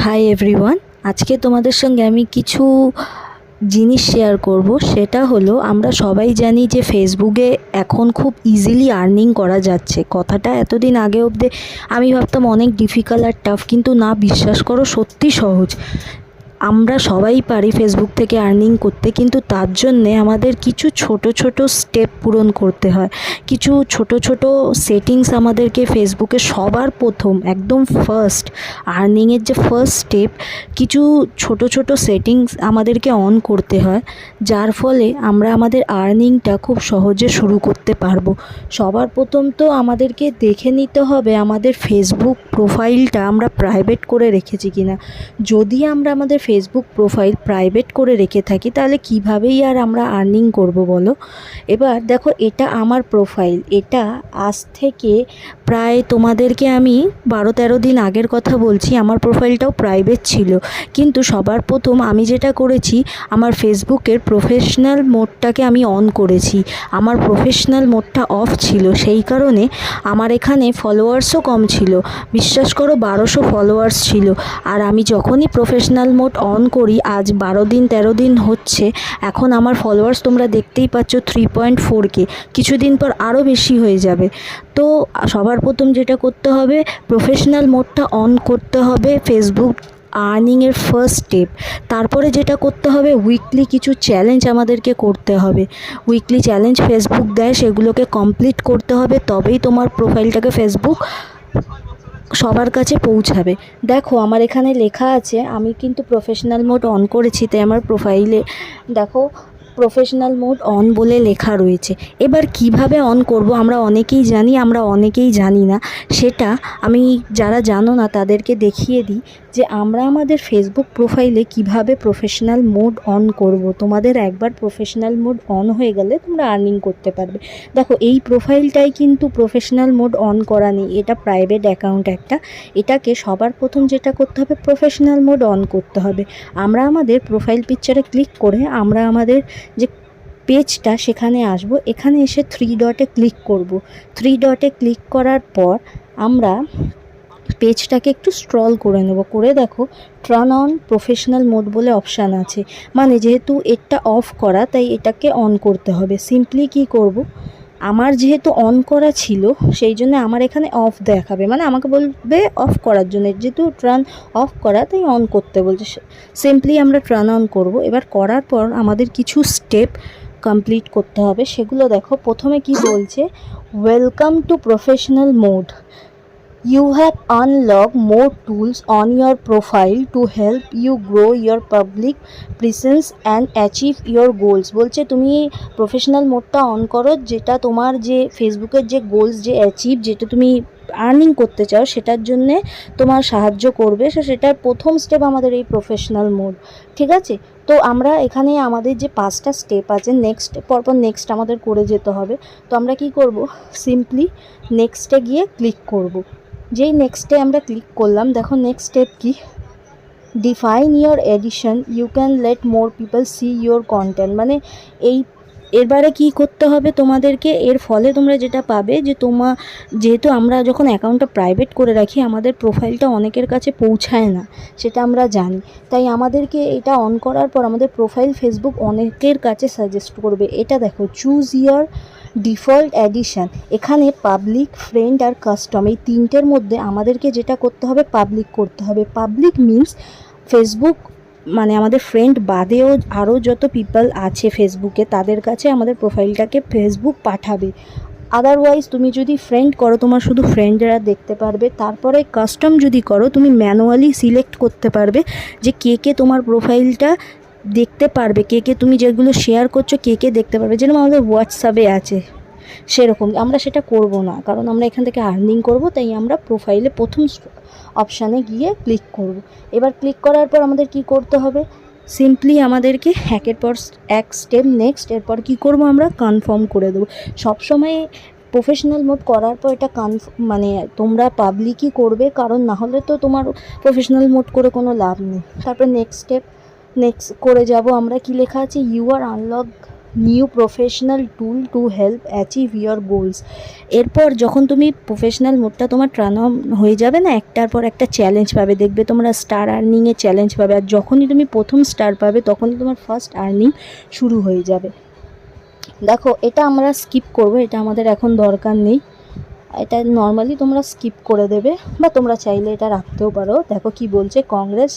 Hi everyone, আজকে তোমাদের সঙ্গে আমি কিছু জিনিস শেয়ার করব। সেটা হলো, আমরা সবাই জানি যে ফেসবুকে এখন খুব ইজিলি আর্নিং করা যাচ্ছে। কথাটা এতদিন আগে অবধি আমি ভাবতাম অনেক ডিফিকাল্ট আর টাফ, কিন্তু না, বিশ্বাস করো সত্যি সহজ। আমরা সবাই পারি ফেসবুক থেকে আর্নিং করতে, কিন্তু তার জন্যে আমাদের কিছু ছোট ছোট স্টেপ পূরণ করতে হয়। কিছু ছোট ছোট সেটিংস আমাদেরকে ফেসবুকে সবার প্রথম একদম ফার্স্ট আর্নিংয়ের যে ফার্স্ট স্টেপ, কিছু ছোট ছোট সেটিংস আমাদেরকে অন করতে হয়, যার ফলে আমরা আমাদের আর্নিংটা খুব সহজে শুরু করতে পারবো। সবার প্রথম তো আমাদেরকে দেখে নিতে হবে আমাদের ফেসবুক প্রোফাইলটা আমরা প্রাইভেট করে রেখেছি কিনা। যদি আমরা আমাদের ফেসবুক প্রোফাইল প্রাইভেট করে রেখে থাকি, তাহলে কীভাবেই আর আমরা আর্নিং করব বলো। এবার দেখো, এটা আমার প্রোফাইল। এটা আজ থেকে প্রায় তোমাদেরকে আমি 12-13 দিন আগের কথা বলছি। আমার প্রোফাইলটাও প্রাইভেট ছিল, কিন্তু সবার প্রথম আমি যেটা করেছি, আমার ফেসবুকের প্রফেশনাল মোডটাকে আমি অন করেছি। আমার প্রফেশনাল মোডটা অফ ছিল, সেই কারণে আমার এখানে ফলোয়ার্সও কম ছিল। বিশ্বাস করো, 1200 ফলোয়ার্স ছিল। আর আমি যখনই প্রফেশনাল মোড অন করি, আজ 12-13 দিন হচ্ছে, এখন আমার ফলোয়ার্স তোমরা দেখতেই পাচ্ছ 3.4K। কিছুদিন পর আরও বেশি হয়ে যাবে। তো সবার প্রথম যেটা করতে হবে, প্রফেশনাল মোডটা অন করতে হবে ফেসবুক আর্নিংয়ের ফার্স্ট স্টেপ। তারপরে যেটা করতে হবে, উইকলি কিছু চ্যালেঞ্জ আমাদেরকে করতে হবে। উইকলি চ্যালেঞ্জ ফেসবুক দেয়, সেগুলোকে কমপ্লিট করতে হবে, তবেই তোমার প্রোফাইলটাকে ফেসবুক সবার কাছে পৌঁছাবে। দেখো, আমার এখানে লেখা আছে, আমি কিন্তু প্রফেশনাল মোড অন করেছি, তাই আমার প্রোফাইলে দেখো প্রফেশনাল মোড অন বলে লেখা রয়েছে। এবার কিভাবে অন করব আমরা অনেকেই জানি, আমরা অনেকেই জানি না। সেটা আমি, যারা জানো না তাদেরকে দেখিয়ে দিই যে আমরা আমাদের ফেসবুক প্রোফাইলে কিভাবে প্রফেশনাল মোড অন করব। তোমাদের একবার প্রফেশনাল মোড অন হয়ে গেলে তোমরা আর্নিং করতে পারবে। দেখো, এই প্রোফাইলটাই কিন্তু প্রফেশনাল মোড অন করা নেই, এটা প্রাইভেট অ্যাকাউন্ট একটা। এটাকে সবার প্রথম যেটা করতে হবে, প্রফেশনাল মোড অন করতে হবে। আমরা আমাদের প্রোফাইল পিকচারে ক্লিক করে আমরা আমাদের যে পেজটা সেখানে আসব। এখানে এসে 3 ডটে ক্লিক করব। 3 ডটে ক্লিক করার পর আমরা পেজটাকে একটু স্ক্রল করে নেব। করে দেখো, টার্ন অন প্রফেশনাল মোড বলে অপশান আছে। মানে যেহেতু এটা অফ করা, তাই এটাকে অন করতে হবে। সিম্পলি কি করব, আমার যেহেতু অন করা ছিল, সেই জন্য আমার এখানে অফ দেখাবে, মানে আমাকে বলবে অফ করার জন্য। যেহেতু টার্ন অফ করা, তাই অন করতে বলছে। সিম্পলি আমরা টার্ন অন করব। এবার করার পর আমাদের কিছু স্টেপ কমপ্লিট করতে হবে। সেগুলো দেখো, প্রথমে কি বলছে, welcome to professional mode. You have unlocked more tools on your profile to help you grow your public presence and achieve your goals. বলছে তুমি প্রফেশনাল মোডটা অন করো, যেটা তোমার যে ফেসবুকের যে গোলস, যে অ্যাচিভ, যেটা তুমি আর্নিং করতে চাও, সেটার জন্যে তোমার সাহায্য করবে। সেটার প্রথম স্টেপ আমাদের এই প্রফেশনাল মোড। ঠিক আছে, তো আমরা এখানে আমাদের যে 5টা স্টেপ আছে, নেক্সট পরপর নেক্সট আমাদের করে যেতে হবে। তো আমরা কি করব, সিম্পলি নেক্সটে গিয়ে ক্লিক করব। যেই নেক্সটে আমরা ক্লিক করলাম, দেখো নেক্সট স্টেপ কি, define your edition, you can let more people see your content. মানে এরবারে কি করতে হবে তোমাদেরকে, এর ফলে তোমরা যেটা পাবে, যে যেহেতু আমরা যখন অ্যাকাউন্টটা প্রাইভেট করে রাখি, আমাদের প্রোফাইলটা অনেকের কাছে পৌঁছায় না, সেটা আমরা জানি। তাই আমাদেরকে এটা অন করার পর আমাদের প্রোফাইল ফেসবুক অনেকের কাছে সাজেস্ট করবে। এটা দেখো, চুজ ইয়ার ডিফল্ট এডিশন। এখানে পাবলিক, ফ্রেন্ড আর কাস্টম, এই তিনটের মধ্যে আমাদেরকে যেটা করতে হবে, পাবলিক করতে হবে। পাবলিক মিন্স ফেসবুক, মানে আমাদের ফ্রেন্ড বাদেও আরও যত পিপল আছে ফেসবুকে, তাদের কাছে আমাদের প্রোফাইলটাকে ফেসবুক পাঠাবে। আদারওয়াইজ তুমি যদি ফ্রেন্ড করো, তোমার শুধু ফ্রেন্ডরা দেখতে পারবে। তারপরে কাস্টম যদি করো, তুমি ম্যানুয়ালি সিলেক্ট করতে পারবে যে কে কে তোমার প্রোফাইলটা দেখতে পারবে, কে কে তুমি যেগুলো শেয়ার করছো, কে কে দেখতে পারবে। যেরকম আমাদের হোয়াটসঅ্যাপে আছে সেরকম। আমরা সেটা করব না, কারণ আমরা এখান থেকে আর্নিং করব। তাই আমরা প্রোফাইলে প্রথম অপশানে গিয়ে ক্লিক করব। এবার ক্লিক করার পর আমাদের কি করতে হবে, সিম্পলি আমাদেরকে একের পর এক স্টেপ নেক্সট, এরপর কি করব, আমরা কনফার্ম করে দেবো। সবসময় প্রফেশনাল মোড করার পর এটা মানে তোমরা পাবলিকই করবে, কারণ না হলে তো তোমার প্রফেশনাল মোড করে কোনো লাভ নেই। তারপর নেক্সট স্টেপ নেক্সট করে যাব আমরা। কি লেখা আছে, you are unlock new professional tool to help achieve your goals. এরপর যখন তুমি প্রফেশনাল মোডটা তোমার টার্ন অন হয়ে যাবে না, একটার পর একটা চ্যালেঞ্জ পাবে, দেখবে তোমরা স্টার আর্নিংয়ে চ্যালেঞ্জ পাবে, আর যখনই তুমি প্রথম স্টার পাবে তখনই তোমার ফার্স্ট আর্নিং শুরু হয়ে যাবে। দেখো এটা আমরা স্কিপ করব, এটা আমাদের এখন দরকার নেই, এটা নর্মালি তোমরা স্কিপ করে দেবে বা তোমরা চাইলে এটা রাখতেও পারো। দেখো কি বলছে, congrats,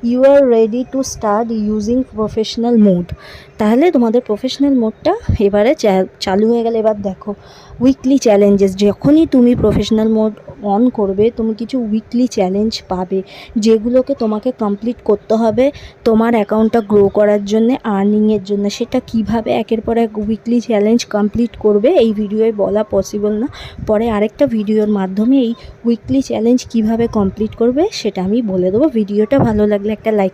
you are ready to start using professional mode. তাহলে তোমাদের প্রফেশনাল মোডটা এবারে চালু হয়ে গেলে। এবার দেখো উইকলি চ্যালেঞ্জেস, যখনই তুমি প্রফেশনাল মোড অন করবে তুমি কিছু উইকলি চ্যালেঞ্জ পাবে, যেগুলোকে তোমাকে কমপ্লিট করতে হবে তোমার অ্যাকাউন্টটা গ্রো করার জন্য, আর্নিংয়ের জন্য। সেটা কিভাবে একের পর এক উইকলি চ্যালেঞ্জ কমপ্লিট করবে এই ভিডিওয়ে বলা পসিবল না, পরে আরেকটা ভিডিওর মাধ্যমে এই উইকলি চ্যালেঞ্জ কিভাবে কমপ্লিট করবে সেটা আমি বলে দেবো। ভিডিওটা ভালো লাগলে একটা লাইক